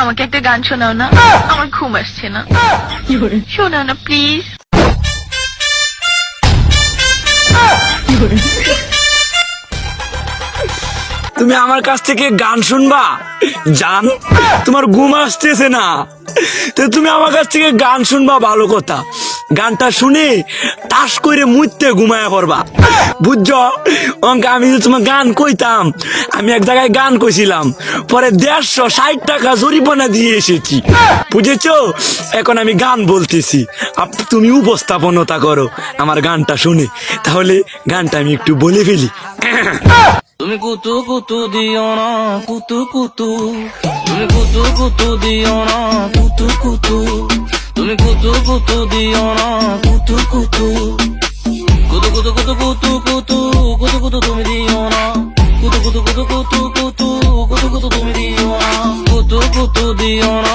আমাকে একটা গান শোনাও না, আমার ঘুম আসছে না। শোনাও না প্লিজ। তুমি আমার কাছ থেকে গান শুনবা জান? তোমার ঘুম আসতেছে না তো তুমি আমার কাছ থেকে গান শুনবা, ভালো কথা। গানটা শুনে টাস করে মুইতে ঘুমায়া পড়বা, বুঝছো? অঙ্ক আমি যে তোমার গান কইতাম, আমি এক জায়গায় গান কইছিলাম, পরে 160 টাকা জরিমানা দিয়ে এসেছি, বুঝেছো? এখন আমি গান বলতেছি, তুমি উপস্থাপনতা করো আমার গানটা শুনে। তাহলে গানটা আমি একটু বলে ফেলি। তুমি কুতু কুতু দিও না কুতু কুতু, তুমি কুতু কুতু দিও না কুতু কুতু, তুমি কুতু কুতু দিও না কুতু কুতু, কুতু কুতু কুতু কুতু কুতু কুতু কুতু তুমি দিও না, কুতু কুতু কুতু কুতু কুতু কুতু কুতু তুমি দিও না, কুতু কুতু দিও না।